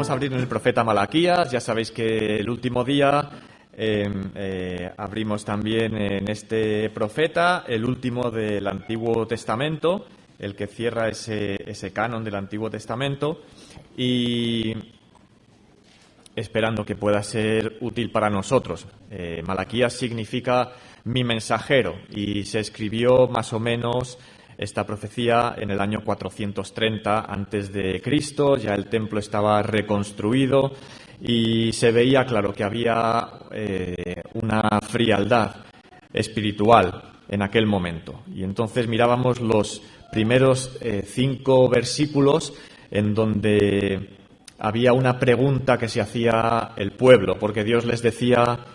vamos a abrir en el profeta Malaquías. Ya sabéis que el último día abrimos también en este profeta, el último del Antiguo Testamento, el que cierra ese canon del Antiguo Testamento, y esperando que pueda ser útil para nosotros. Malaquías significa mi mensajero y se escribió más o menos esta profecía en el año 430 antes de Cristo. Ya el templo estaba reconstruido y se veía claro que había una frialdad espiritual en aquel momento. Y entonces mirábamos los primeros 5 versículos en donde había una pregunta que se hacía el pueblo, porque Dios les decía: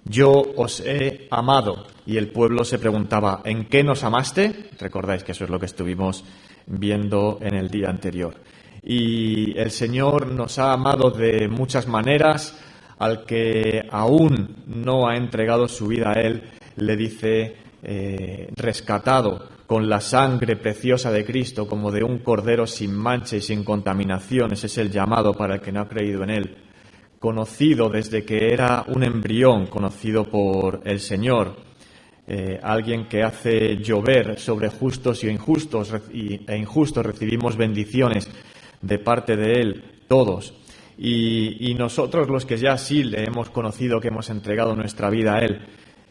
yo os he amado. Y el pueblo se preguntaba: ¿en qué nos amaste? Recordáis que eso es lo que estuvimos viendo en el día anterior. Y el Señor nos ha amado de muchas maneras. Al que aún no ha entregado su vida a Él, le dice: rescatado con la sangre preciosa de Cristo, como de un cordero sin mancha y sin contaminación. Ese es el llamado para el que no ha creído en Él. Conocido desde que era un embrión, conocido por el Señor, alguien que hace llover sobre justos e injustos, recibimos bendiciones de parte de Él, todos. Y nosotros, los que ya sí le hemos conocido, que hemos entregado nuestra vida a Él,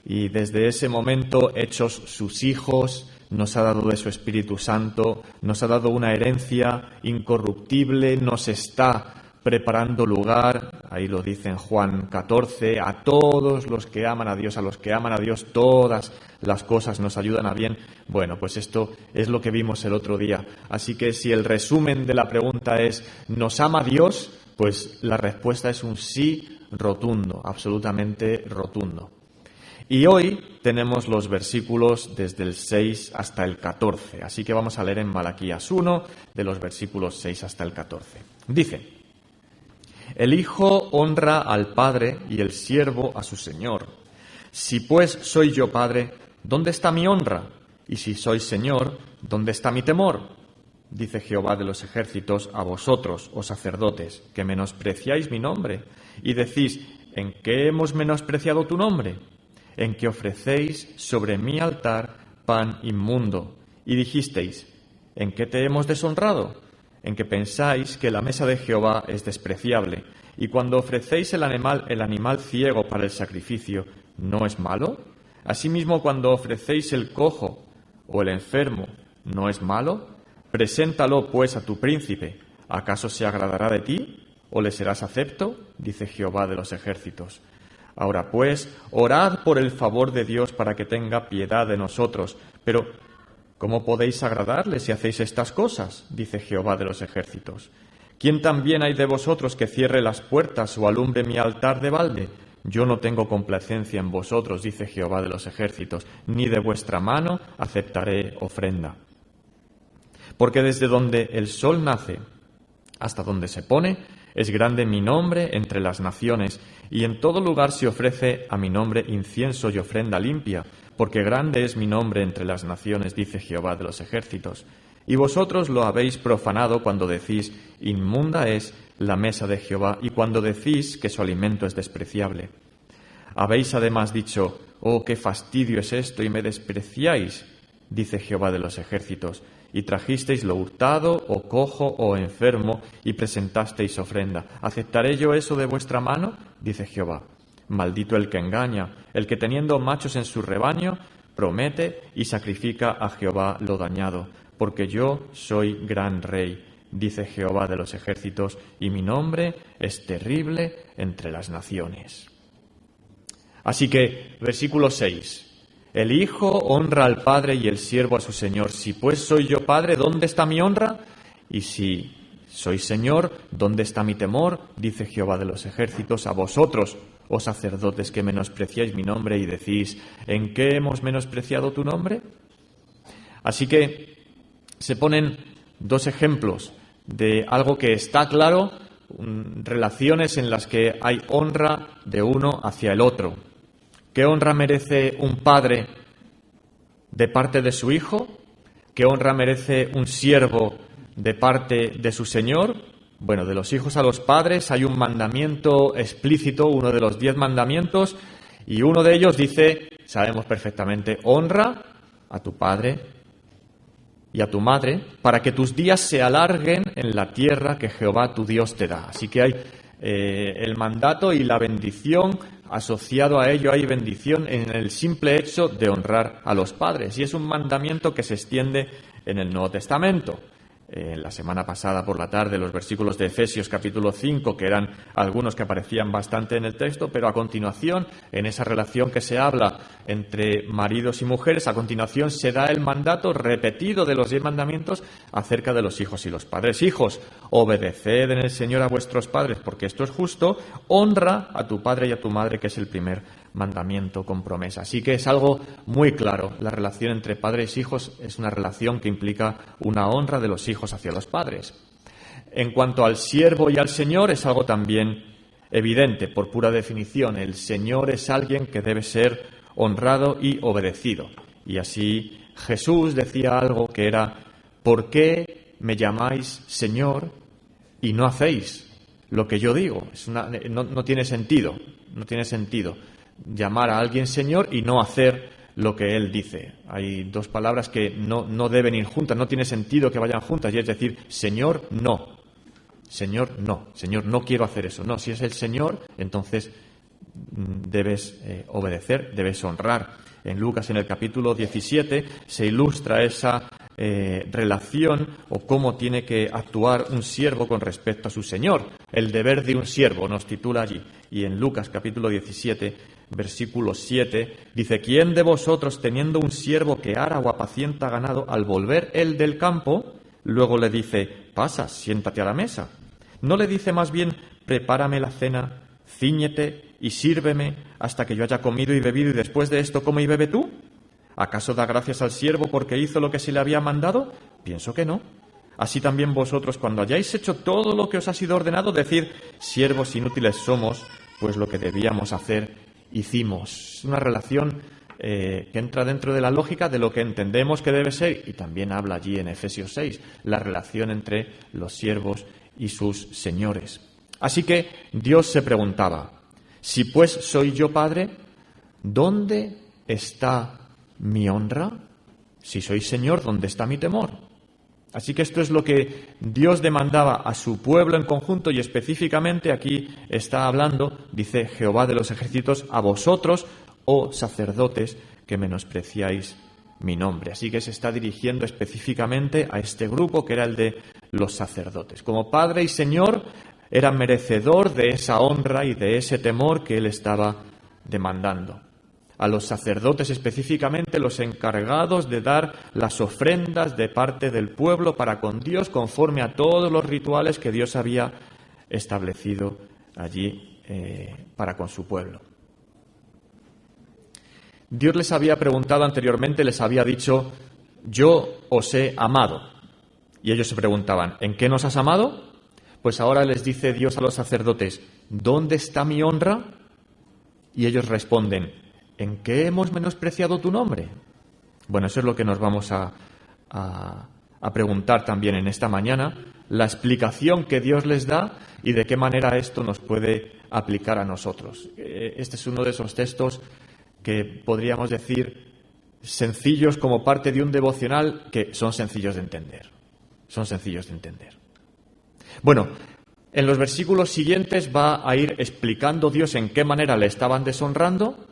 y desde ese momento, hechos sus hijos, nos ha dado de su Espíritu Santo, nos ha dado una herencia incorruptible, nos está preparando lugar, ahí lo dice en Juan 14, a todos los que aman a Dios, todas las cosas nos ayudan a bien. Bueno, pues esto es lo que vimos el otro día. Así que si el resumen de la pregunta es ¿nos ama Dios? Pues la respuesta es un sí rotundo, absolutamente rotundo. Y hoy tenemos los versículos desde el 6 hasta el 14, así que vamos a leer en Malaquías 1, de los versículos 6 hasta el 14. Dice: el Hijo honra al Padre y el siervo a su Señor. Si pues soy yo Padre, ¿dónde está mi honra? Y si soy Señor, ¿dónde está mi temor? Dice Jehová de los ejércitos a vosotros, oh sacerdotes, que menospreciáis mi nombre, y decís: ¿en qué hemos menospreciado tu nombre? En que ofrecéis sobre mi altar pan inmundo. Y dijisteis: ¿en qué te hemos deshonrado? En que pensáis que la mesa de Jehová es despreciable, y cuando ofrecéis el animal ciego para el sacrificio, ¿no es malo? Asimismo, cuando ofrecéis el cojo o el enfermo, ¿no es malo? Preséntalo, pues, a tu príncipe. ¿Acaso se agradará de ti, o le serás acepto? Dice Jehová de los ejércitos. Ahora, pues, orad por el favor de Dios para que tenga piedad de nosotros. Pero ¿cómo podéis agradarle si hacéis estas cosas? Dice Jehová de los ejércitos. ¿Quién también hay de vosotros que cierre las puertas o alumbre mi altar de balde? Yo no tengo complacencia en vosotros, dice Jehová de los ejércitos, ni de vuestra mano aceptaré ofrenda. Porque desde donde el sol nace hasta donde se pone, es grande mi nombre entre las naciones, y en todo lugar se ofrece a mi nombre incienso y ofrenda limpia, porque grande es mi nombre entre las naciones, dice Jehová de los ejércitos. Y vosotros lo habéis profanado cuando decís: inmunda es la mesa de Jehová, y cuando decís que su alimento es despreciable. Habéis además dicho: oh, qué fastidio es esto, y me despreciáis, dice Jehová de los ejércitos. Y trajisteis lo hurtado, o cojo, o enfermo, y presentasteis ofrenda. ¿Aceptaré yo eso de vuestra mano? Dice Jehová. Maldito el que engaña, el que teniendo machos en su rebaño, promete y sacrifica a Jehová lo dañado. Porque yo soy gran rey, dice Jehová de los ejércitos, y mi nombre es terrible entre las naciones. Así que, versículo 6. El Hijo honra al Padre y el siervo a su Señor. Si pues soy yo Padre, ¿dónde está mi honra? Y si soy Señor, ¿dónde está mi temor? Dice Jehová de los ejércitos a vosotros, oh sacerdotes, que menospreciáis mi nombre y decís: ¿en qué hemos menospreciado tu nombre? Así que se ponen 2 ejemplos de algo que está claro, relaciones en las que hay honra de uno hacia el otro. ¿Qué honra merece un padre de parte de su hijo? ¿Qué honra merece un siervo de parte de su señor? Bueno, de los hijos a los padres hay un mandamiento explícito, uno de los 10 mandamientos, y uno de ellos dice, sabemos perfectamente, honra a tu padre y a tu madre para que tus días se alarguen en la tierra que Jehová tu Dios te da. Así que hay el mandato y la bendición, asociado a ello hay bendición en el simple hecho de honrar a los padres. Y es un mandamiento que se extiende en el Nuevo Testamento. La semana pasada por la tarde los versículos de Efesios capítulo 5, que eran algunos que aparecían bastante en el texto, pero a continuación, en esa relación que se habla entre maridos y mujeres, a continuación se da el mandato repetido de los 10 mandamientos acerca de los hijos y los padres. Hijos, obedeced en el Señor a vuestros padres, porque esto es justo. Honra a tu padre y a tu madre, que es el primer mandamiento con promesa. Así que es algo muy claro. La relación entre padres e hijos es una relación que implica una honra de los hijos hacia los padres. En cuanto al siervo y al señor, es algo también evidente, por pura definición. El señor es alguien que debe ser honrado y obedecido. Y así Jesús decía algo que era: ¿por qué me llamáis Señor y no hacéis lo que yo digo? No tiene sentido. No tiene sentido llamar a alguien Señor y no hacer lo que Él dice. Hay dos palabras que no deben ir juntas, no tiene sentido que vayan juntas, y es decir, Señor, no. Señor, no. Señor, no quiero hacer eso. No, si es el Señor, entonces debes obedecer, debes honrar. En Lucas, en el capítulo 17, se ilustra esa relación o cómo tiene que actuar un siervo con respecto a su Señor. El deber de un siervo nos titula allí. Y en Lucas, capítulo 17, versículo 7, dice: ¿quién de vosotros, teniendo un siervo que ara o apacienta ganado, al volver él del campo, luego le dice: pasa, siéntate a la mesa? ¿No le dice más bien: prepárame la cena, cíñete y sírveme hasta que yo haya comido y bebido, y después de esto come y bebe tú? ¿Acaso da gracias al siervo porque hizo lo que se le había mandado? Pienso que no. Así también vosotros, cuando hayáis hecho todo lo que os ha sido ordenado, decid: siervos inútiles somos, pues lo que debíamos hacer hicimos. Es una relación que entra dentro de la lógica de lo que entendemos que debe ser, y también habla allí en Efesios 6, la relación entre los siervos y sus señores. Así que Dios se preguntaba: si pues soy yo Padre, ¿dónde está mi honra? Si soy Señor, ¿dónde está mi temor? Así que esto es lo que Dios demandaba a su pueblo en conjunto, y específicamente aquí está hablando, dice Jehová de los ejércitos, a vosotros, oh sacerdotes, que menospreciáis mi nombre. Así que se está dirigiendo específicamente a este grupo que era el de los sacerdotes. Como Padre y Señor, era merecedor de esa honra y de ese temor que Él estaba demandando. A los sacerdotes específicamente, los encargados de dar las ofrendas de parte del pueblo para con Dios, conforme a todos los rituales que Dios había establecido allí para con su pueblo. Dios les había preguntado anteriormente, les había dicho: yo os he amado. Y ellos se preguntaban: ¿en qué nos has amado? Pues ahora les dice Dios a los sacerdotes: ¿dónde está mi honra? Y ellos responden: ¿en qué hemos menospreciado tu nombre? Bueno, eso es lo que nos vamos a preguntar también en esta mañana, la explicación que Dios les da y de qué manera esto nos puede aplicar a nosotros. Este es uno de esos textos que podríamos decir sencillos como parte de un devocional, que son sencillos de entender. Son sencillos de entender. Bueno, en los versículos siguientes va a ir explicando Dios en qué manera le estaban deshonrando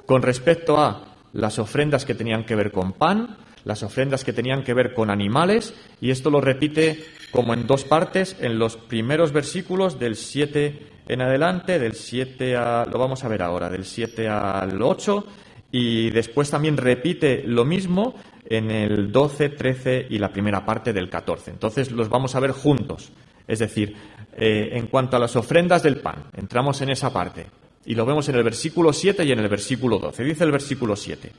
con respecto a las ofrendas que tenían que ver con pan, las ofrendas que tenían que ver con animales, y esto lo repite como en dos partes, en los primeros versículos del 7 en adelante, del 7 lo vamos a ver ahora, del 7 al 8, y después también repite lo mismo en el 12, 13 y la primera parte del 14. Entonces los vamos a ver juntos. Es decir, en cuanto a las ofrendas del pan, entramos en esa parte. Y lo vemos en el versículo 7 y en el versículo 12. Dice el versículo 7: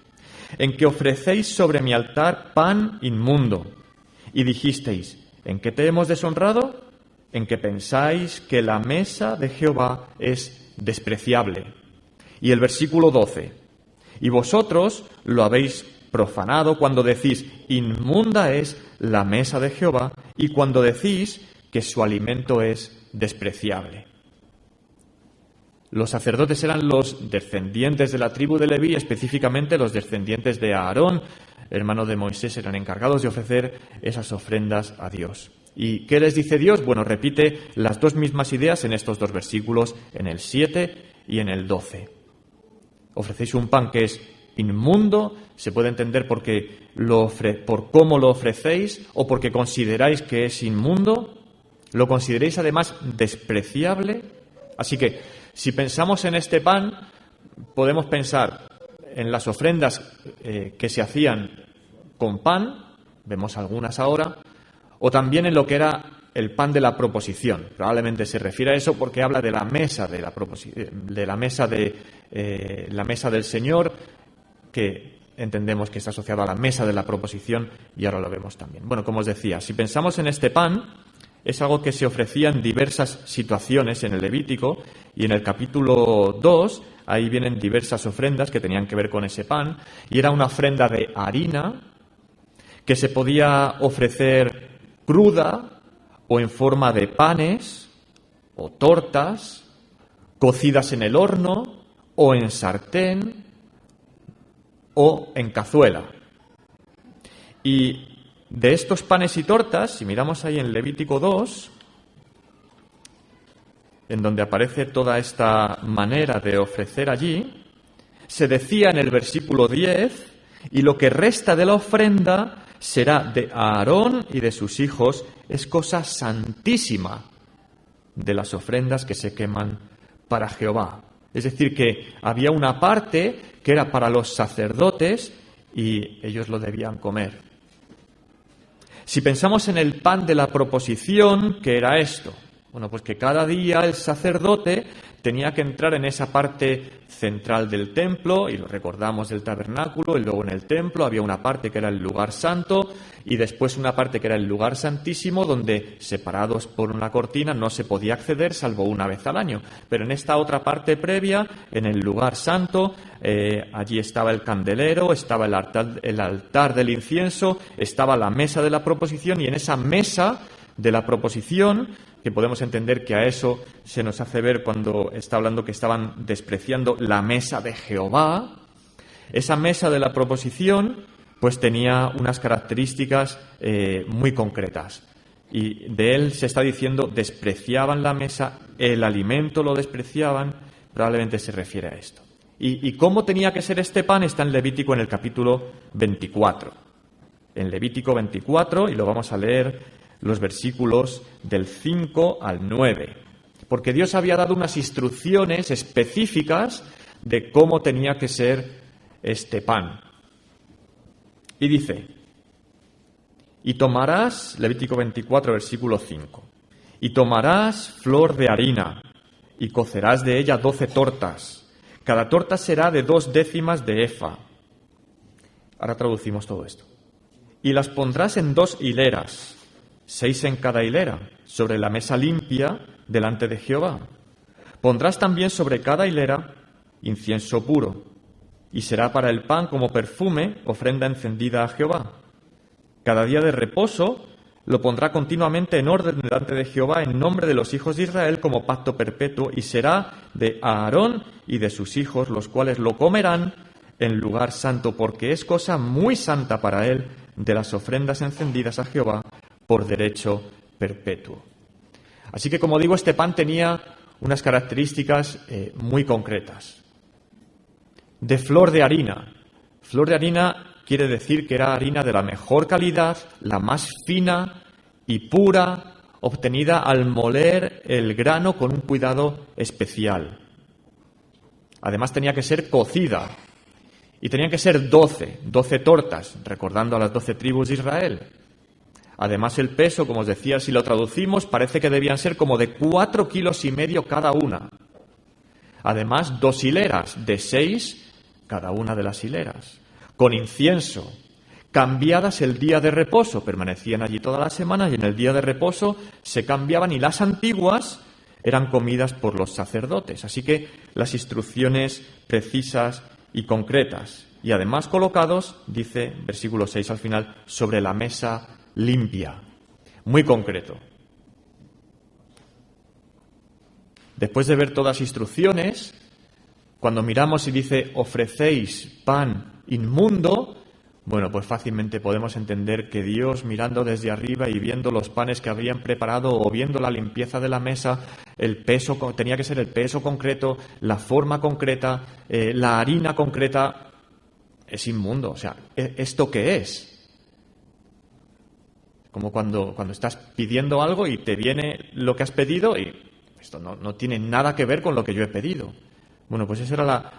en que ofrecéis sobre mi altar pan inmundo. Y dijisteis: ¿en qué te hemos deshonrado? En que pensáis que la mesa de Jehová es despreciable. Y el versículo 12: y vosotros lo habéis profanado cuando decís: inmunda es la mesa de Jehová, y cuando decís que su alimento es despreciable. Los sacerdotes eran los descendientes de la tribu de Leví, específicamente los descendientes de Aarón, hermano de Moisés, eran encargados de ofrecer esas ofrendas a Dios. ¿Y qué les dice Dios? Bueno, repite las dos mismas ideas en estos dos versículos, en el 7 y en el 12. Ofrecéis un pan que es inmundo, se puede entender por cómo lo ofrecéis o porque consideráis que es inmundo, lo consideréis además despreciable. Así que, si pensamos en este pan, podemos pensar en las ofrendas que se hacían con pan, vemos algunas ahora, o también en lo que era el pan de la proposición. Probablemente se refiere a eso porque habla de la mesa la mesa del Señor, que entendemos que está asociado a la mesa de la proposición, y ahora lo vemos también. Bueno, como os decía, si pensamos en este pan, es algo que se ofrecía en diversas situaciones en el Levítico, y en el capítulo 2, ahí vienen diversas ofrendas que tenían que ver con ese pan, y era una ofrenda de harina que se podía ofrecer cruda o en forma de panes o tortas, cocidas en el horno o en sartén o en cazuela. Y de estos panes y tortas, si miramos ahí en Levítico 2, en donde aparece toda esta manera de ofrecer allí, se decía en el versículo 10, y lo que resta de la ofrenda será de Aarón y de sus hijos, es cosa santísima de las ofrendas que se queman para Jehová. Es decir, que había una parte que era para los sacerdotes y ellos lo debían comer. Si pensamos en el pan de la proposición, ¿qué era esto? Bueno, pues que cada día el sacerdote tenía que entrar en esa parte central del templo, y lo recordamos del tabernáculo, y luego en el templo había una parte que era el lugar santo, y después una parte que era el lugar santísimo, donde separados por una cortina no se podía acceder salvo una vez al año. Pero en esta otra parte previa, en el lugar santo, allí estaba el candelero, estaba el altar del incienso, estaba la mesa de la proposición, y en esa mesa de la proposición, que podemos entender que a eso se nos hace ver cuando está hablando que estaban despreciando la mesa de Jehová, esa mesa de la proposición pues tenía unas características muy concretas. Y de él se está diciendo, despreciaban la mesa, el alimento lo despreciaban, probablemente se refiere a esto. ¿Y cómo tenía que ser este pan? Está en Levítico en el capítulo 24. En Levítico 24, y lo vamos a leer los versículos del 5 al 9, porque Dios había dado unas instrucciones específicas de cómo tenía que ser este pan. Y dice, y tomarás, Levítico 24, versículo 5, y tomarás flor de harina, y cocerás de ella 12 tortas, cada torta será de 2 décimas de efa. Ahora traducimos todo esto. Y las pondrás en 2 hileras, 6 en cada hilera, sobre la mesa limpia delante de Jehová. Pondrás también sobre cada hilera incienso puro, y será para el pan como perfume, ofrenda encendida a Jehová. Cada día de reposo lo pondrá continuamente en orden delante de Jehová en nombre de los hijos de Israel como pacto perpetuo, y será de Aarón y de sus hijos, los cuales lo comerán en lugar santo, porque es cosa muy santa para él, de las ofrendas encendidas a Jehová por derecho perpetuo. Así que, como digo, este pan tenía unas características muy concretas. De flor de harina. Flor de harina quiere decir que era harina de la mejor calidad, la más fina y pura, obtenida al moler el grano con un cuidado especial. Además tenía que ser cocida. Y tenían que ser 12 tortas, recordando a las 12 tribus de Israel. Además, el peso, como os decía, si lo traducimos, parece que debían ser como de 4,5 kilos cada una. Además, 2 hileras, de 6 cada una de las hileras, con incienso, cambiadas el día de reposo, permanecían allí toda la semana y en el día de reposo se cambiaban, y las antiguas eran comidas por los sacerdotes. Así que las instrucciones precisas y concretas, y además colocados, dice versículo 6 al final, sobre la mesa limpia. Muy concreto. después de ver todas las instrucciones, cuando miramos y dice ofrecéis pan inmundo, bueno, pues fácilmente podemos entender que Dios, mirando desde arriba y viendo los panes que habrían preparado o viendo la limpieza de la mesa, el peso, tenía que ser el peso concreto, la forma concreta, la harina concreta, es inmundo. O sea, ¿esto qué es? Como cuando estás pidiendo algo y te viene lo que has pedido y esto no tiene nada que ver con lo que yo he pedido. Bueno, pues esa era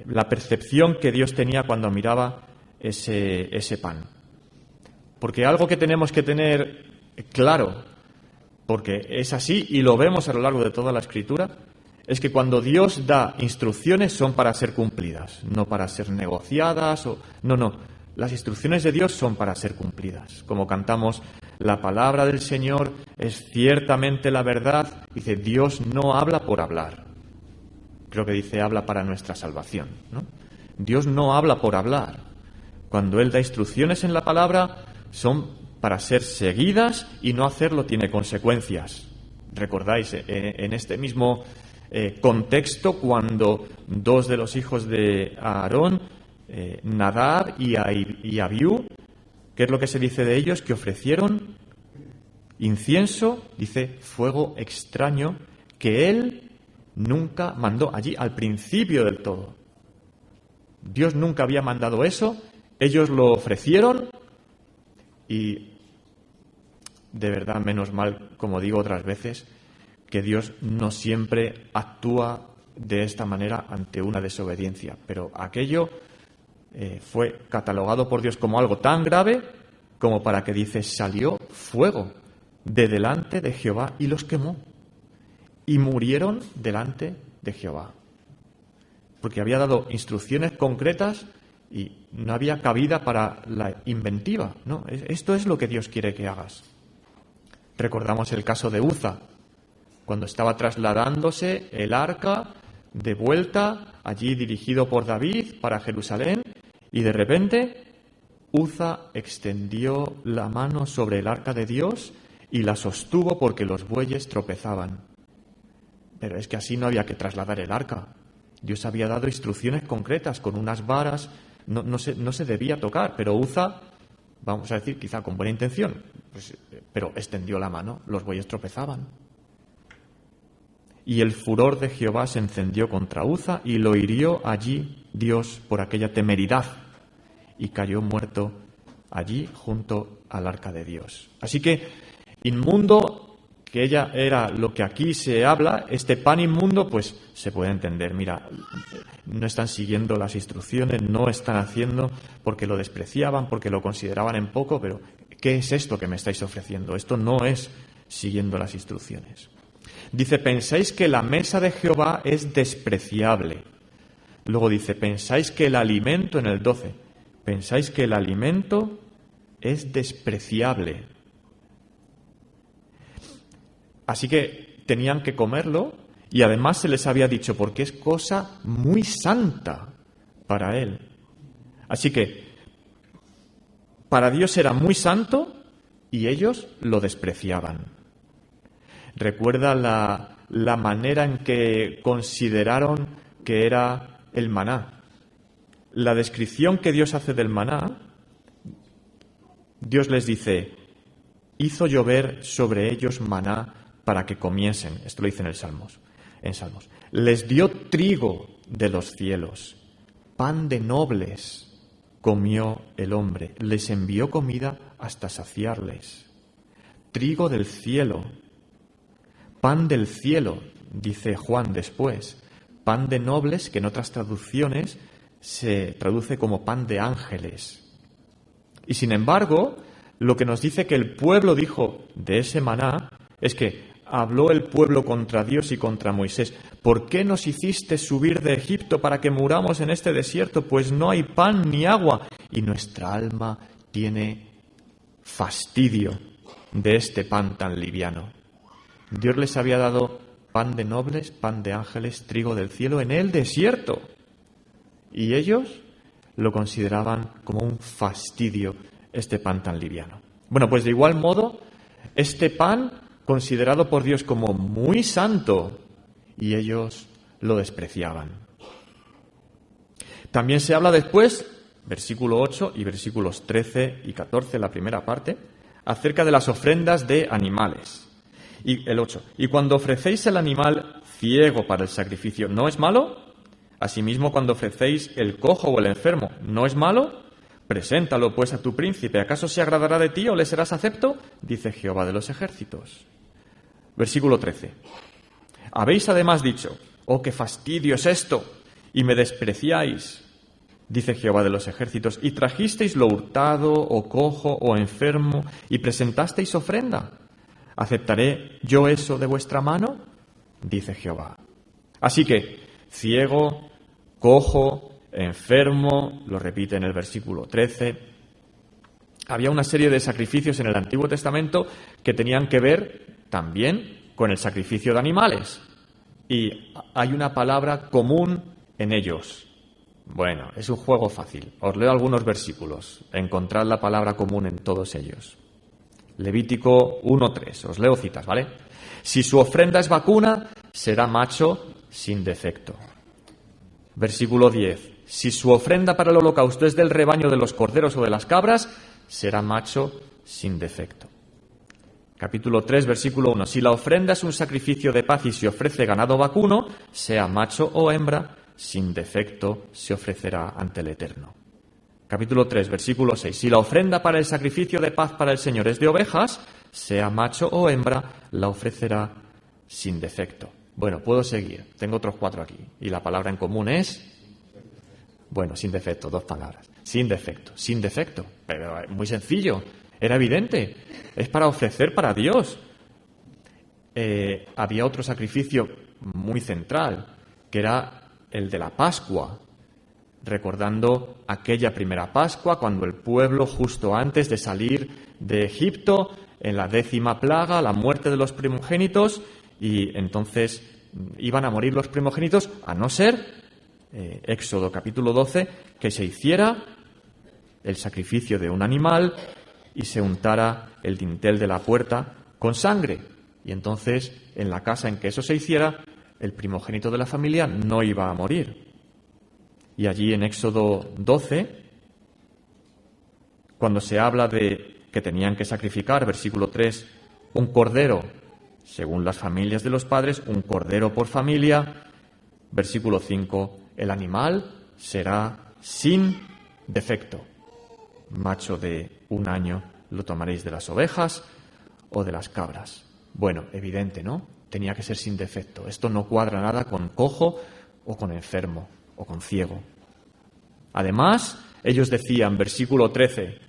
la percepción que Dios tenía cuando miraba ese pan. Porque algo que tenemos que tener claro, porque es así y lo vemos a lo largo de toda la Escritura, es que cuando Dios da instrucciones son para ser cumplidas, no para ser negociadas. No. Las instrucciones de Dios son para ser cumplidas. Como cantamos, la palabra del Señor es ciertamente la verdad. Dice, Dios no habla por hablar. Creo que dice, habla para nuestra salvación, ¿no? Dios no habla por hablar. Cuando Él da instrucciones en la palabra, son para ser seguidas y no hacerlo tiene consecuencias. ¿Recordáis en este mismo contexto cuando dos de los hijos de Aarón, Nadab y Abiú, ¿qué es lo que se dice de ellos? Que ofrecieron incienso, dice, fuego extraño, que Él nunca mandó allí al principio del todo. Dios nunca había mandado eso, ellos lo ofrecieron y de verdad, menos mal, como digo otras veces, que Dios no siempre actúa de esta manera ante una desobediencia, pero aquello fue catalogado por Dios como algo tan grave como para que dice, salió fuego de delante de Jehová y los quemó. Y murieron delante de Jehová. Porque había dado instrucciones concretas y no había cabida para la inventiva, ¿no? Esto es lo que Dios quiere que hagas. Recordamos el caso de Uza, cuando estaba trasladándose el arca de vuelta, allí dirigido por David para Jerusalén, y de repente Uza extendió la mano sobre el arca de Dios y la sostuvo porque los bueyes tropezaban. Pero es que así no había que trasladar el arca. Dios había dado instrucciones concretas con unas varas, no se debía tocar, pero Uza, vamos a decir, quizá con buena intención, pero extendió la mano, los bueyes tropezaban. Y el furor de Jehová se encendió contra Uza y lo hirió allí Dios por aquella temeridad y cayó muerto allí junto al arca de Dios. Así que inmundo, que ella era lo que aquí se habla, este pan inmundo, pues se puede entender. Mira, no están siguiendo las instrucciones, no están haciendo porque lo despreciaban, porque lo consideraban en poco, pero ¿qué es esto que me estáis ofreciendo? Esto no es siguiendo las instrucciones. Dice, pensáis que la mesa de Jehová es despreciable. Luego dice, pensáis que el alimento, en el 12, pensáis que el alimento es despreciable. Así que tenían que comerlo y además se les había dicho porque es cosa muy santa para Él. Así que para Dios era muy santo y ellos lo despreciaban. Recuerda la manera en que consideraron que era el maná. La descripción que Dios hace del maná, Dios les dice, hizo llover sobre ellos maná para que comiesen. Esto lo dice en Salmos. Les dio trigo de los cielos, pan de nobles comió el hombre, les envió comida hasta saciarles. Trigo del cielo, pan del cielo, dice Juan después, pan de nobles, que en otras traducciones se traduce como pan de ángeles. Y sin embargo, lo que nos dice que el pueblo dijo de ese maná es que habló el pueblo contra Dios y contra Moisés. ¿Por qué nos hiciste subir de Egipto para que muramos en este desierto? Pues no hay pan ni agua y nuestra alma tiene fastidio de este pan tan liviano. Dios les había dado pan de nobles, pan de ángeles, trigo del cielo en el desierto. Y ellos lo consideraban como un fastidio, este pan tan liviano. Bueno, pues de igual modo, este pan, considerado por Dios como muy santo, y ellos lo despreciaban. También se habla después, versículo 8 y versículos 13 y 14, la primera parte, acerca de las ofrendas de animales. Y el 8, y cuando ofrecéis el animal ciego para el sacrificio, ¿no es malo? Asimismo, cuando ofrecéis el cojo o el enfermo, ¿no es malo? Preséntalo pues a tu príncipe, ¿acaso se agradará de ti o le serás acepto? Dice Jehová de los ejércitos. Versículo 13. Habéis además dicho, oh, qué fastidio es esto, y me despreciáis, dice Jehová de los ejércitos, y trajisteis lo hurtado, o cojo, o enfermo, y presentasteis ofrenda. ¿Aceptaré yo eso de vuestra mano? Dice Jehová. Así que, ciego, cojo, enfermo, lo repite en el versículo 13. Había una serie de sacrificios en el Antiguo Testamento que tenían que ver también con el sacrificio de animales. Y hay una palabra común en ellos. Bueno, es un juego fácil. Os leo algunos versículos. Encontrad la palabra común en todos ellos. Levítico 1:3. Os leo citas, ¿vale? Si su ofrenda es vacuna, será macho sin defecto. Versículo 10. Si su ofrenda para el holocausto es del rebaño de los corderos o de las cabras, será macho sin defecto. Capítulo 3, versículo 1. Si la ofrenda es un sacrificio de paz y se ofrece ganado vacuno, sea macho o hembra, sin defecto se ofrecerá ante el Eterno. Capítulo 3, versículo 6. Si la ofrenda para el sacrificio de paz para el Señor es de ovejas, sea macho o hembra, la ofrecerá sin defecto. Bueno, puedo seguir. Tengo otros 4 aquí. Y la palabra en común es... Bueno, sin defecto, 2 palabras. Sin defecto, sin defecto. Pero muy sencillo. Era evidente. Es para ofrecer para Dios. Había otro sacrificio muy central, que era el de la Pascua, recordando aquella primera Pascua, cuando el pueblo, justo antes de salir de Egipto, en la 10ª plaga, la muerte de los primogénitos, y entonces iban a morir los primogénitos, a no ser, Éxodo capítulo 12, que se hiciera el sacrificio de un animal y se untara el dintel de la puerta con sangre. Y entonces, en la casa en que eso se hiciera, el primogénito de la familia no iba a morir. Y allí en Éxodo 12, cuando se habla de que tenían que sacrificar, versículo 3, un cordero, según las familias de los padres, un cordero por familia, versículo 5, el animal será sin defecto. Macho de 1 año lo tomaréis de las ovejas o de las cabras. Bueno, evidente, ¿no? Tenía que ser sin defecto. Esto no cuadra nada con cojo o con enfermo o con ciego. Además, ellos decían, versículo 13,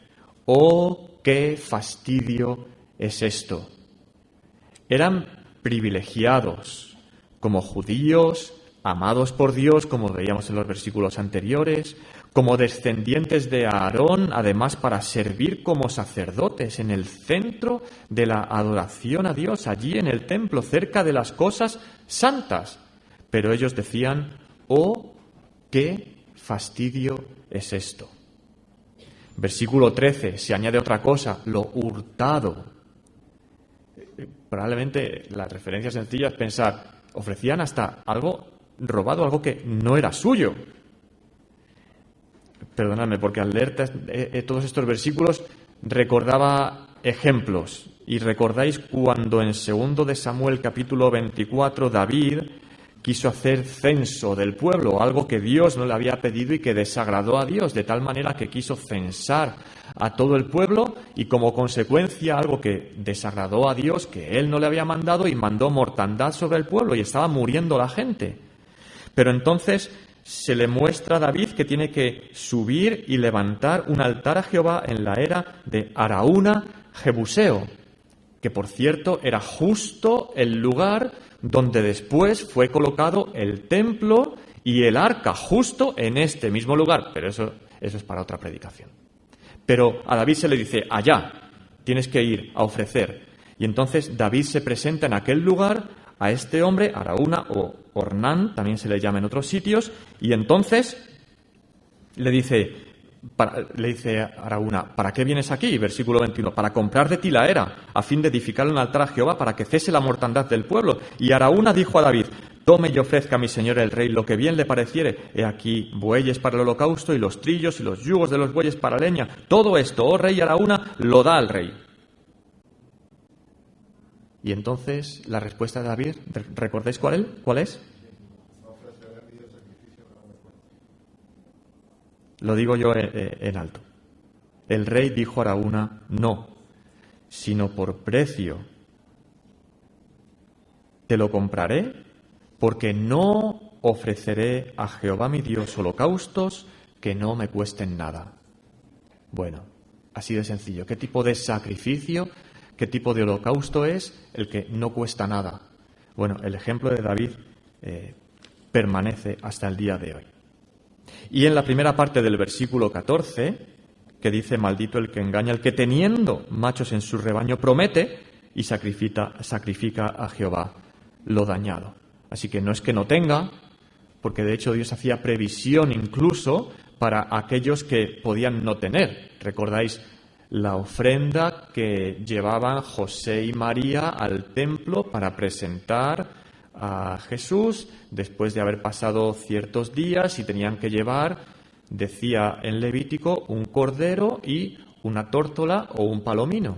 ¡oh, qué fastidio es esto! Eran privilegiados como judíos, amados por Dios, como veíamos en los versículos anteriores, como descendientes de Aarón, además para servir como sacerdotes en el centro de la adoración a Dios, allí en el templo, cerca de las cosas santas. Pero ellos decían, ¡oh, qué fastidio es esto! Versículo 13, se añade otra cosa, lo hurtado. Probablemente la referencia sencilla es pensar, ofrecían hasta algo robado, algo que no era suyo. Perdonadme, porque al leer todos estos versículos recordaba ejemplos. Y recordáis cuando en 2 de Samuel capítulo 24 David quiso hacer censo del pueblo, algo que Dios no le había pedido y que desagradó a Dios, de tal manera que quiso censar a todo el pueblo y como consecuencia algo que desagradó a Dios, que Él no le había mandado, y mandó mortandad sobre el pueblo y estaba muriendo la gente. Pero entonces se le muestra a David que tiene que subir y levantar un altar a Jehová en la era de Araúna Jebuseo, que por cierto era justo el lugar donde después fue colocado el templo y el arca, justo en este mismo lugar. Pero eso es para otra predicación. Pero a David se le dice, allá tienes que ir a ofrecer. Y entonces David se presenta en aquel lugar a este hombre, Araúna o Ornán, también se le llama en otros sitios, y entonces le dice a Araúna, ¿para qué vienes aquí? Versículo 21, para comprar de ti la era, a fin de edificar un altar a Jehová para que cese la mortandad del pueblo. Y Araúna dijo a David, tome y ofrezca a mi señor el rey lo que bien le pareciere. He aquí bueyes para el holocausto y los trillos y los yugos de los bueyes para leña. Todo esto, oh rey Araúna, lo da al rey. Y entonces la respuesta de David, ¿recordáis cuál es? Lo digo yo en alto. El rey dijo a Araúna, no, sino por precio. Te lo compraré, porque no ofreceré a Jehová mi Dios holocaustos que no me cuesten nada. Bueno, así de sencillo. ¿Qué tipo de sacrificio, qué tipo de holocausto es el que no cuesta nada? Bueno, el ejemplo de David permanece hasta el día de hoy. Y en la primera parte del versículo 14, que dice, maldito el que engaña, el que teniendo machos en su rebaño promete y sacrifica a Jehová lo dañado. Así que no es que no tenga, porque de hecho Dios hacía previsión incluso para aquellos que podían no tener. ¿Recordáis la ofrenda que llevaban José y María al templo para presentar a Jesús después de haber pasado ciertos días y tenían que llevar, decía en Levítico, un cordero y una tórtola o un palomino?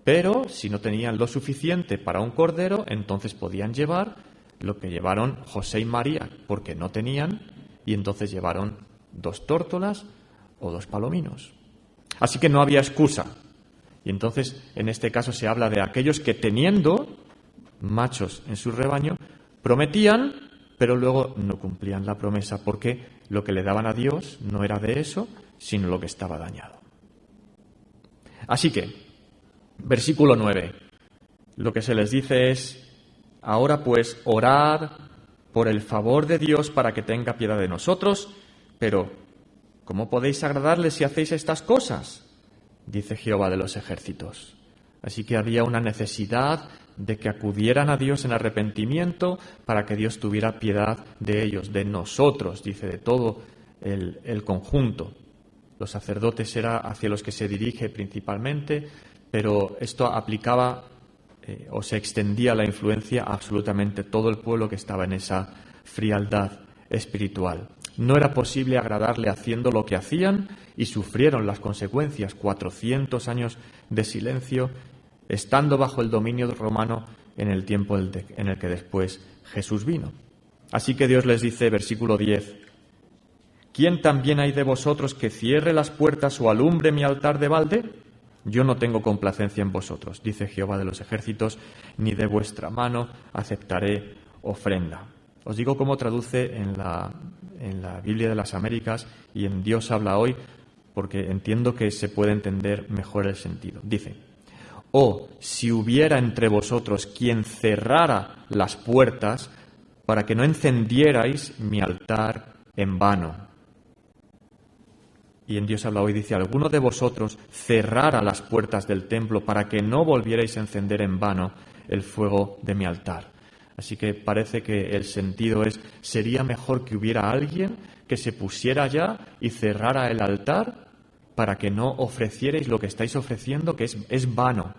Pero si no tenían lo suficiente para un cordero, entonces podían llevar lo que llevaron José y María, porque no tenían, y entonces llevaron 2 tórtolas o 2 palominos. Así que no había excusa. Y entonces, en este caso, se habla de aquellos que teniendo machos en su rebaño, prometían, pero luego no cumplían la promesa, porque lo que le daban a Dios no era de eso, sino lo que estaba dañado. Así que, versículo 9, lo que se les dice es, ahora pues orad por el favor de Dios para que tenga piedad de nosotros, pero ¿cómo podéis agradarle si hacéis estas cosas? Dice Jehová de los ejércitos. Así que había una necesidad de que acudieran a Dios en arrepentimiento para que Dios tuviera piedad de ellos, de nosotros, dice, de todo el conjunto. Los sacerdotes era hacia los que se dirige principalmente, pero esto aplicaba o se extendía la influencia a absolutamente todo el pueblo que estaba en esa frialdad espiritual. No era posible agradarle haciendo lo que hacían y sufrieron las consecuencias, 400 años de silencio, estando bajo el dominio romano en el tiempo en el que después Jesús vino. Así que Dios les dice, versículo 10, ¿quién también hay de vosotros que cierre las puertas o alumbre mi altar de balde? Yo no tengo complacencia en vosotros, dice Jehová de los ejércitos, ni de vuestra mano aceptaré ofrenda. Os digo cómo traduce en la Biblia de las Américas y en Dios habla hoy, porque entiendo que se puede entender mejor el sentido. Dice, si hubiera entre vosotros quien cerrara las puertas para que no encendierais mi altar en vano. Y en Dios habla hoy, dice, alguno de vosotros cerrara las puertas del templo para que no volvierais a encender en vano el fuego de mi altar. Así que parece que el sentido es, sería mejor que hubiera alguien que se pusiera allá y cerrara el altar para que no ofrecierais lo que estáis ofreciendo, que es vano,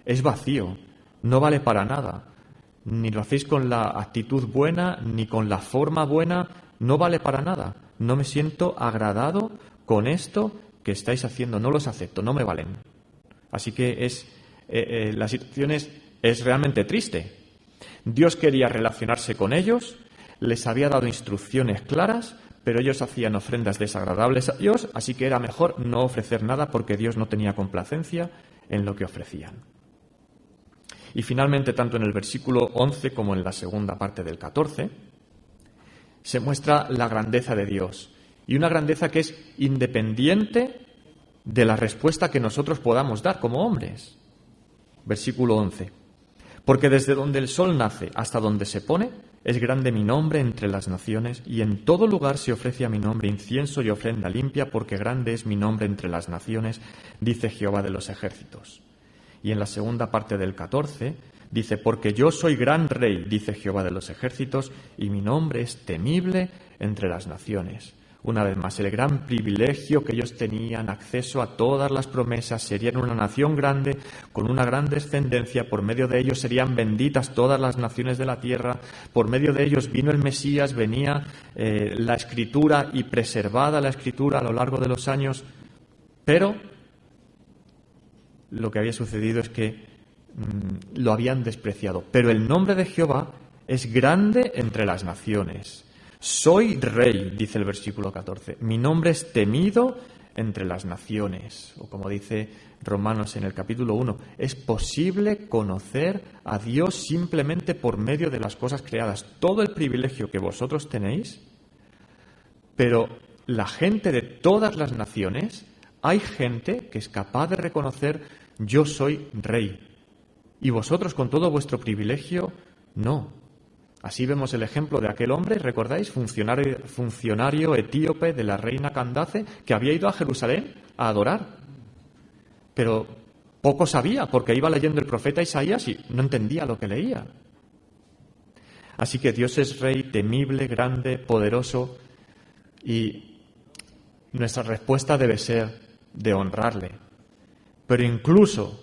es vacío, no vale para nada. Ni lo hacéis con la actitud buena, ni con la forma buena, no vale para nada. No me siento agradado con esto que estáis haciendo, no los acepto, no me valen. Así que la situación es realmente triste. Dios quería relacionarse con ellos, les había dado instrucciones claras, pero ellos hacían ofrendas desagradables a Dios, así que era mejor no ofrecer nada porque Dios no tenía complacencia en lo que ofrecían. Y finalmente, tanto en el versículo 11 como en la segunda parte del 14, se muestra la grandeza de Dios. Y una grandeza que es independiente de la respuesta que nosotros podamos dar como hombres. Versículo 11. Porque desde donde el sol nace hasta donde se pone, es grande mi nombre entre las naciones, y en todo lugar se ofrece a mi nombre incienso y ofrenda limpia, porque grande es mi nombre entre las naciones, dice Jehová de los ejércitos. Y en la segunda parte del 14 dice, porque yo soy gran rey, dice Jehová de los ejércitos, y mi nombre es temible entre las naciones. Una vez más, el gran privilegio que ellos tenían, acceso a todas las promesas, serían una nación grande, con una gran descendencia, por medio de ellos serían benditas todas las naciones de la tierra, por medio de ellos vino el Mesías, venía la Escritura y preservada la Escritura a lo largo de los años, pero lo que había sucedido es que lo habían despreciado. Pero el nombre de Jehová es grande entre las naciones. Soy rey, dice el versículo 14. Mi nombre es temido entre las naciones. O como dice Romanos en el capítulo 1, es posible conocer a Dios simplemente por medio de las cosas creadas. Todo el privilegio que vosotros tenéis, pero la gente de todas las naciones, hay gente que es capaz de reconocer: yo soy rey. Y vosotros, con todo vuestro privilegio, no. Así vemos el ejemplo de aquel hombre, ¿recordáis? Funcionario etíope de la reina Candace, que había ido a Jerusalén a adorar. Pero poco sabía, porque iba leyendo el profeta Isaías y no entendía lo que leía. Así que Dios es rey, temible, grande, poderoso, y nuestra respuesta debe ser de honrarle. Pero incluso,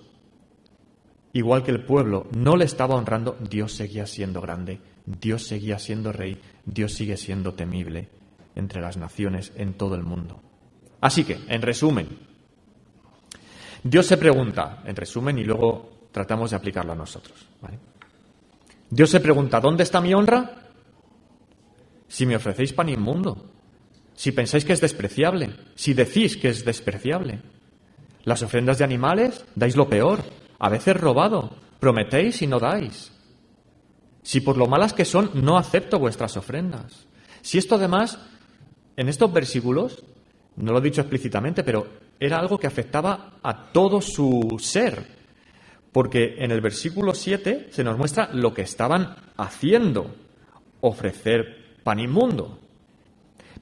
igual que el pueblo no le estaba honrando, Dios seguía siendo grande. Dios seguía siendo rey, Dios sigue siendo temible entre las naciones en todo el mundo. Así que, en resumen, Dios se pregunta, en resumen, y luego tratamos de aplicarlo a nosotros, ¿vale? Dios se pregunta: ¿dónde está mi honra? Si me ofrecéis pan inmundo, si pensáis que es despreciable, si decís que es despreciable. Las ofrendas de animales, dais lo peor, a veces robado, prometéis y no dais. Si por lo malas que son, no acepto vuestras ofrendas. Si esto además, en estos versículos, no lo he dicho explícitamente, pero era algo que afectaba a todo su ser. Porque en el versículo 7 se nos muestra lo que estaban haciendo: ofrecer pan inmundo.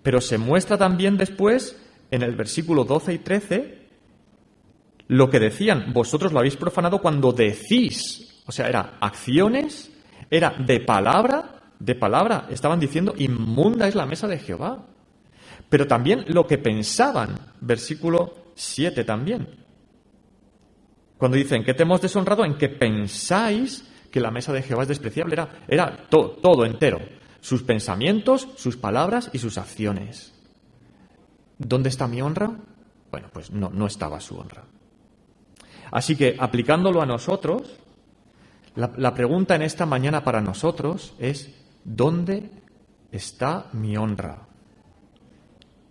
Pero se muestra también después, en el versículo 12 y 13, lo que decían: vosotros lo habéis profanado cuando decís. O sea, era acciones, era de palabra, estaban diciendo: inmunda es la mesa de Jehová. Pero también lo que pensaban, versículo 7 también. Cuando dicen que te hemos deshonrado, en que pensáis que la mesa de Jehová es despreciable, era todo entero. Sus pensamientos, sus palabras y sus acciones. ¿Dónde está mi honra? Bueno, pues no estaba su honra. Así que, aplicándolo a nosotros, la pregunta en esta mañana para nosotros es: ¿dónde está mi honra?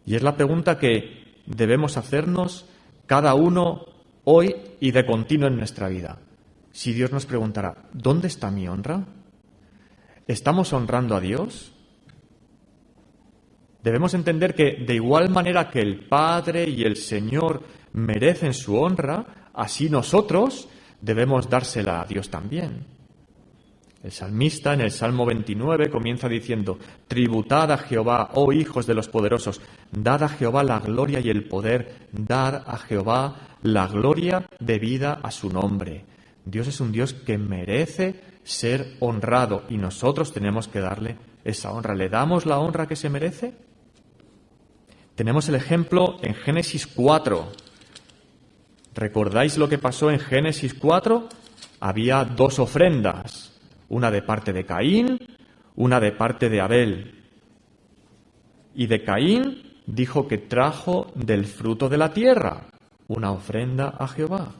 Y es la pregunta que debemos hacernos cada uno hoy y de continuo en nuestra vida. Si Dios nos preguntara: ¿dónde está mi honra? ¿Estamos honrando a Dios? Debemos entender que de igual manera que el Padre y el Señor merecen su honra, así nosotros debemos dársela a Dios también. El salmista en el Salmo 29 comienza diciendo: tributad a Jehová, oh hijos de los poderosos, dad a Jehová la gloria y el poder, dad a Jehová la gloria debida a su nombre. Dios es un Dios que merece ser honrado y nosotros tenemos que darle esa honra. ¿Le damos la honra que se merece? Tenemos el ejemplo en Génesis 4. ¿Recordáis lo que pasó en Génesis 4? Había dos ofrendas, una de parte de Caín, una de parte de Abel. Y de Caín dijo que trajo del fruto de la tierra una ofrenda a Jehová.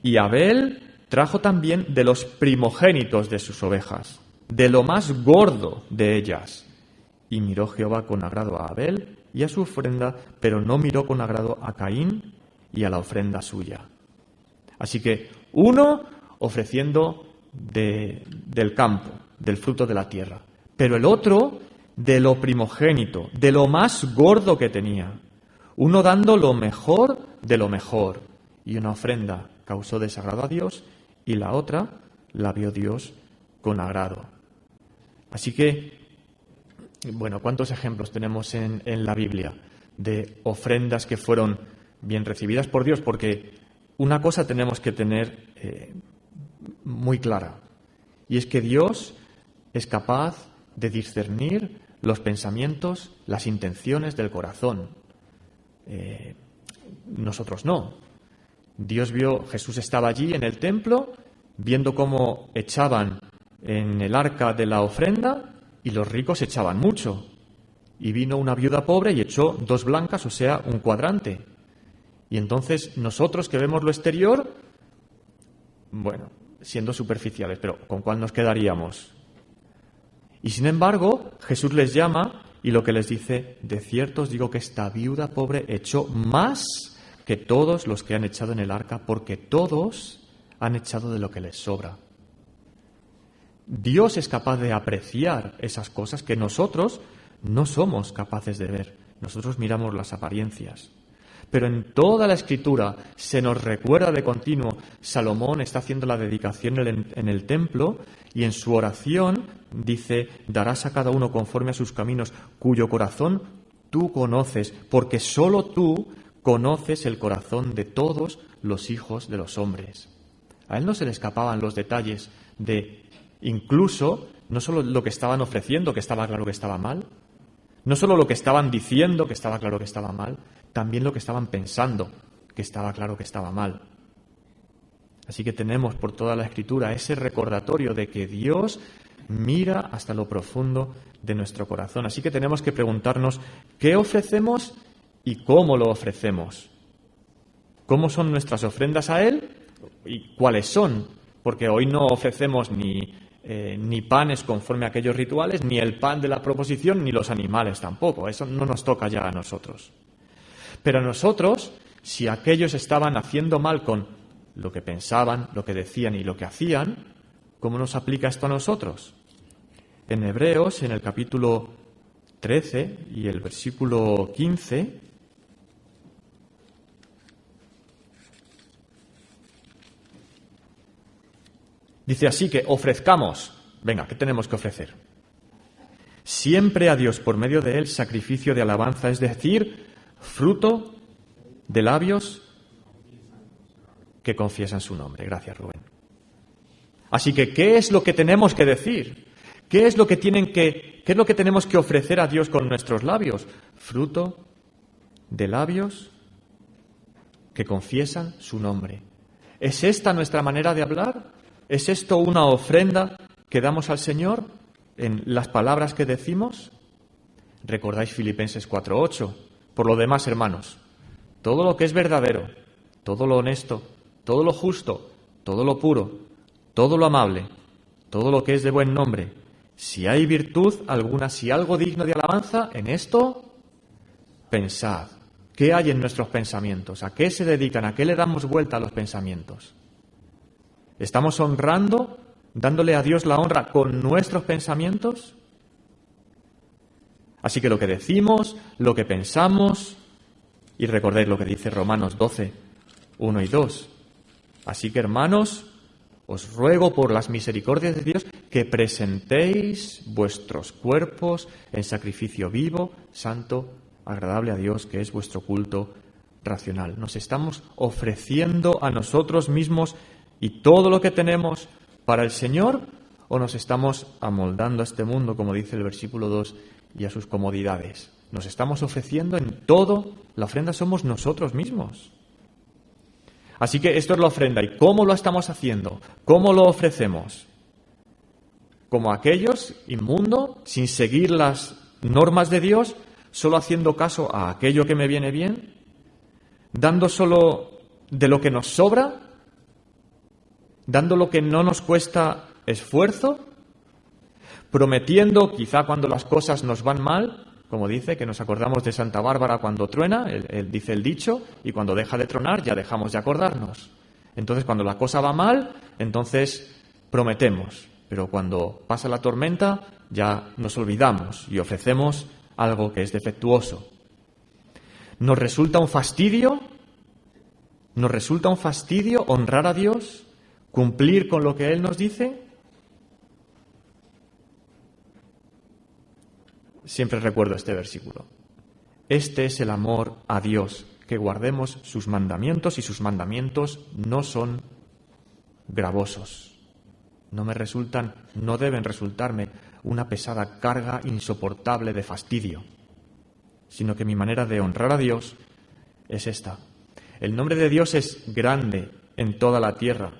Y Abel trajo también de los primogénitos de sus ovejas, de lo más gordo de ellas. Y miró Jehová con agrado a Abel y a su ofrenda, pero no miró con agrado a Caín y a la ofrenda suya. Así que uno ofreciendo del campo, del fruto de la tierra, pero el otro de lo primogénito, de lo más gordo que tenía. Uno dando lo mejor de lo mejor. Y una ofrenda causó desagrado a Dios y la otra la vio Dios con agrado. Así que, bueno, ¿cuántos ejemplos tenemos en la Biblia de ofrendas que fueron bien recibidas por Dios? Porque una cosa tenemos que tener muy clara, y es que Dios es capaz de discernir los pensamientos, las intenciones del corazón. Nosotros no. Jesús estaba allí en el templo, viendo cómo echaban en el arca de la ofrenda y los ricos echaban mucho. Y vino una viuda pobre y echó 2 blancas, o sea, un cuadrante. Y entonces nosotros que vemos lo exterior, bueno, siendo superficiales, pero ¿con cuál nos quedaríamos? Y sin embargo, Jesús les llama y lo que les dice: de cierto os digo que esta viuda pobre echó más que todos los que han echado en el arca, porque todos han echado de lo que les sobra. Dios es capaz de apreciar esas cosas que nosotros no somos capaces de ver. Nosotros miramos las apariencias. Pero en toda la Escritura se nos recuerda de continuo. Salomón está haciendo la dedicación en el templo y en su oración dice: darás a cada uno conforme a sus caminos, cuyo corazón tú conoces, porque solo tú conoces el corazón de todos los hijos de los hombres. A él no se le escapaban los detalles de incluso no solo lo que estaban ofreciendo, que estaba claro que estaba mal, no solo lo que estaban diciendo, que estaba claro que estaba mal, también lo que estaban pensando, que estaba claro que estaba mal. Así que tenemos por toda la Escritura ese recordatorio de que Dios mira hasta lo profundo de nuestro corazón. Así que tenemos que preguntarnos qué ofrecemos y cómo lo ofrecemos. ¿Cómo son nuestras ofrendas a Él? ¿Y cuáles son? Porque hoy no ofrecemos ni panes conforme a aquellos rituales, ni el pan de la proposición, ni los animales tampoco. Eso no nos toca ya a nosotros. Pero a nosotros, si aquellos estaban haciendo mal con lo que pensaban, lo que decían y lo que hacían, ¿cómo nos aplica esto a nosotros? En Hebreos, en el capítulo 13 y el versículo 15, dice así que ofrezcamos. Venga, ¿qué tenemos que ofrecer? Siempre a Dios por medio de Él sacrificio de alabanza, es decir, fruto de labios que confiesan su nombre. Gracias, Rubén. Así que, ¿qué es lo que tenemos que decir? ¿Qué es lo que tenemos que ofrecer a Dios con nuestros labios? Fruto de labios que confiesan su nombre. ¿Es esta nuestra manera de hablar? ¿Es esto una ofrenda que damos al Señor en las palabras que decimos? ¿Recordáis Filipenses 4:8? Por lo demás, hermanos, todo lo que es verdadero, todo lo honesto, todo lo justo, todo lo puro, todo lo amable, todo lo que es de buen nombre, si hay virtud alguna, si algo digno de alabanza, en esto pensad. ¿Qué hay en nuestros pensamientos? ¿A qué se dedican? ¿A qué le damos vuelta a los pensamientos? ¿Estamos honrando, dándole a Dios la honra con nuestros pensamientos? Así que lo que decimos, lo que pensamos, y recordad lo que dice Romanos 12, 1 y 2. Así que, hermanos, os ruego por las misericordias de Dios que presentéis vuestros cuerpos en sacrificio vivo, santo, agradable a Dios, que es vuestro culto racional. Nos estamos ofreciendo a nosotros mismos y todo lo que tenemos para el Señor, o nos estamos amoldando a este mundo, como dice el versículo 2, y a sus comodidades. Nos estamos ofreciendo en todo. La ofrenda somos nosotros mismos. Así que esto es la ofrenda. ¿Y cómo lo estamos haciendo? ¿Cómo lo ofrecemos? Como aquellos, inmundo, sin seguir las normas de Dios, solo haciendo caso a aquello que me viene bien, dando solo de lo que nos sobra, dando lo que no nos cuesta esfuerzo, prometiendo, quizá cuando las cosas nos van mal, como dice, que nos acordamos de Santa Bárbara cuando truena, dice el dicho, y cuando deja de tronar ya dejamos de acordarnos. Entonces, cuando la cosa va mal, entonces prometemos, pero cuando pasa la tormenta ya nos olvidamos y ofrecemos algo que es defectuoso. ¿Nos resulta un fastidio? ¿Nos resulta un fastidio honrar a Dios? ¿Cumplir con lo que Él nos dice? Siempre recuerdo este versículo. Este es el amor a Dios, que guardemos sus mandamientos, y sus mandamientos no son gravosos. No deben resultarme una pesada carga insoportable de fastidio, sino que mi manera de honrar a Dios es esta. El nombre de Dios es grande en toda la tierra.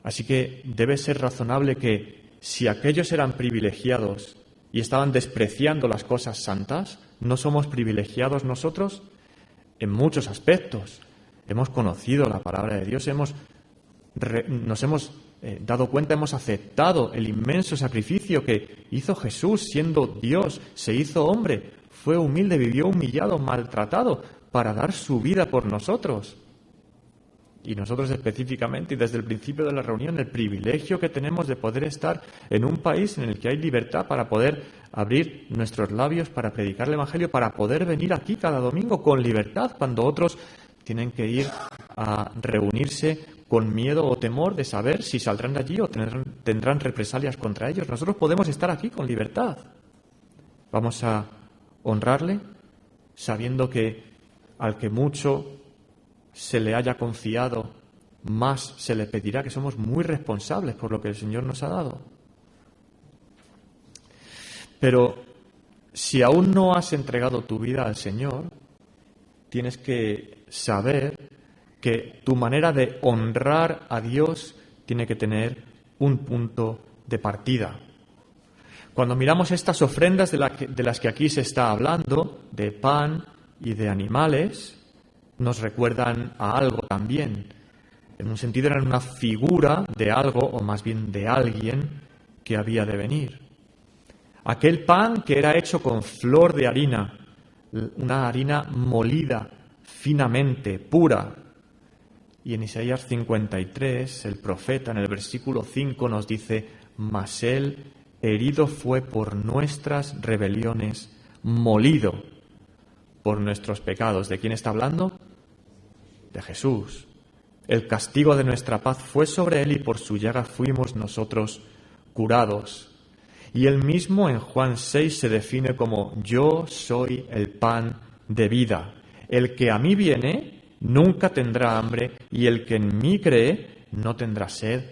Así que debe ser razonable que si aquellos eran privilegiados y estaban despreciando las cosas santas, ¿no somos privilegiados nosotros? En muchos aspectos. Hemos conocido la palabra de Dios, nos hemos dado cuenta, hemos aceptado el inmenso sacrificio que hizo Jesús siendo Dios, se hizo hombre, fue humilde, vivió humillado, maltratado, para dar su vida por nosotros. Y nosotros específicamente, y desde el principio de la reunión, el privilegio que tenemos de poder estar en un país en el que hay libertad para poder abrir nuestros labios para predicar el Evangelio, para poder venir aquí cada domingo con libertad, cuando otros tienen que ir a reunirse con miedo o temor de saber si saldrán de allí o tendrán represalias contra ellos. Nosotros podemos estar aquí con libertad. Vamos a honrarle sabiendo que al que mucho se le haya confiado, más se le pedirá, que somos muy responsables por lo que el Señor nos ha dado. Pero si aún no has entregado tu vida al Señor, tienes que saber que tu manera de honrar a Dios tiene que tener un punto de partida. Cuando miramos estas ofrendas de las que aquí se está hablando, de pan y de animales, nos recuerdan a algo también. En un sentido eran una figura de algo, o más bien de alguien, que había de venir. Aquel pan que era hecho con flor de harina, una harina molida finamente, pura. Y en Isaías 53, el profeta en el versículo 5 nos dice: mas él herido fue por nuestras rebeliones, molido por nuestros pecados. ¿De quién está hablando? De Jesús. El castigo de nuestra paz fue sobre él y por su llaga fuimos nosotros curados. Y él mismo en Juan 6 se define como: yo soy el pan de vida. El que a mí viene nunca tendrá hambre y el que en mí cree no tendrá sed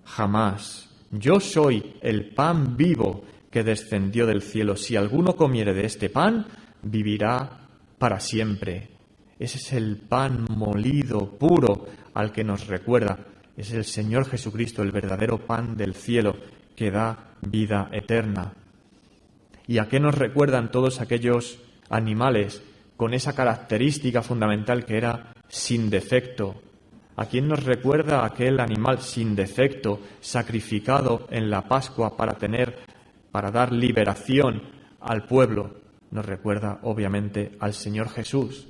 jamás. Yo soy el pan vivo que descendió del cielo. Si alguno comiere de este pan, vivirá para siempre. Ese es el pan molido, puro, al que nos recuerda. Es el Señor Jesucristo, el verdadero pan del cielo, que da vida eterna. ¿Y a qué nos recuerdan todos aquellos animales con esa característica fundamental que era sin defecto? ¿A quién nos recuerda aquel animal sin defecto, sacrificado en la Pascua para dar liberación al pueblo? Nos recuerda, obviamente, al Señor Jesús,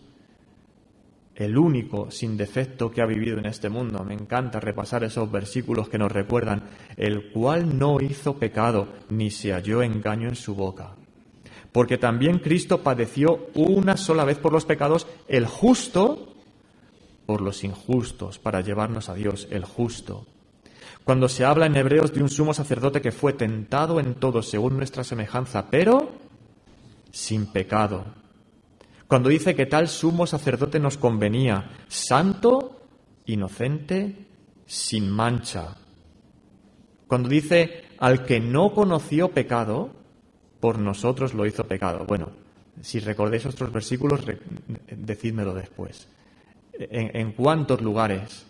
el único sin defecto que ha vivido en este mundo. Me encanta repasar esos versículos que nos recuerdan: el cual no hizo pecado, ni se halló engaño en su boca. Porque también Cristo padeció una sola vez por los pecados, el justo por los injustos, para llevarnos a Dios, el justo. Cuando se habla en Hebreos de un sumo sacerdote que fue tentado en todo según nuestra semejanza, pero sin pecado. Cuando dice que tal sumo sacerdote nos convenía, santo, inocente, sin mancha. Cuando dice al que no conoció pecado, por nosotros lo hizo pecado. Bueno, si recordáis otros versículos, decídmelo después. ¿En cuántos lugares?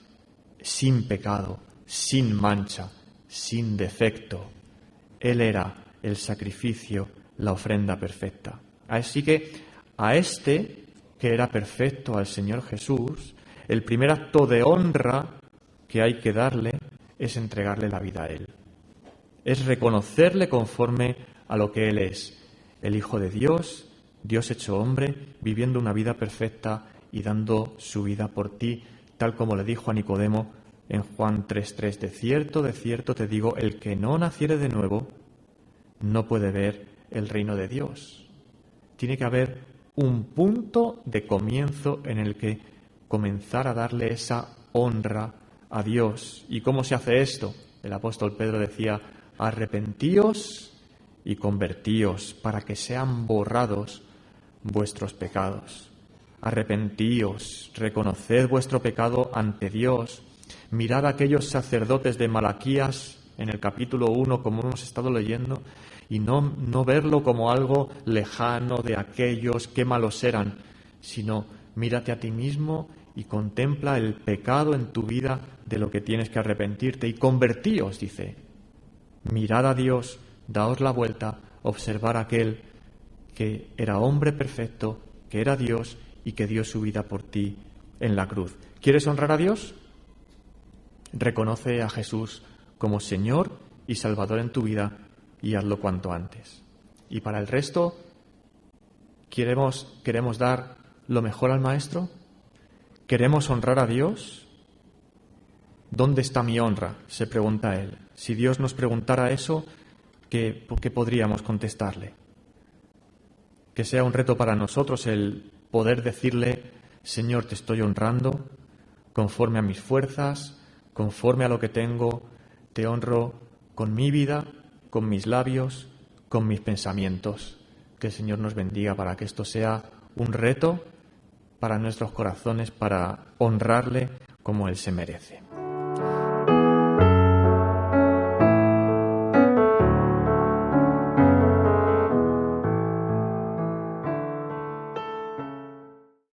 Sin pecado, sin mancha, sin defecto. Él era el sacrificio, la ofrenda perfecta. Así que a este, que era perfecto, al Señor Jesús, el primer acto de honra que hay que darle es entregarle la vida a Él. Es reconocerle conforme a lo que Él es, el Hijo de Dios, Dios hecho hombre, viviendo una vida perfecta y dando su vida por ti, tal como le dijo a Nicodemo en Juan 3:3. De cierto te digo, el que no naciere de nuevo no puede ver el reino de Dios. Tiene que haber un punto de comienzo en el que comenzar a darle esa honra a Dios. ¿Y cómo se hace esto? El apóstol Pedro decía: arrepentíos y convertíos para que sean borrados vuestros pecados. Arrepentíos, reconoced vuestro pecado ante Dios. Mirad a aquellos sacerdotes de Malaquías en el capítulo 1, como hemos estado leyendo, y no verlo como algo lejano de aquellos que malos eran, sino mírate a ti mismo y contempla el pecado en tu vida de lo que tienes que arrepentirte y convertíos, dice. Mirad a Dios, daos la vuelta, observar a aquel que era hombre perfecto, que era Dios y que dio su vida por ti en la cruz. ¿Quieres honrar a Dios? Reconoce a Jesús como Señor y Salvador en tu vida y hazlo cuanto antes. Y para el resto, ¿queremos dar lo mejor al Maestro? ¿Queremos honrar a Dios? ¿Dónde está mi honra?, se pregunta él. Si Dios nos preguntara eso, ¿qué podríamos contestarle? Que sea un reto para nosotros el poder decirle: Señor, te estoy honrando conforme a mis fuerzas, conforme a lo que tengo, te honro con mi vida, con mis labios, con mis pensamientos. Que el Señor nos bendiga para que esto sea un reto para nuestros corazones, para honrarle como Él se merece.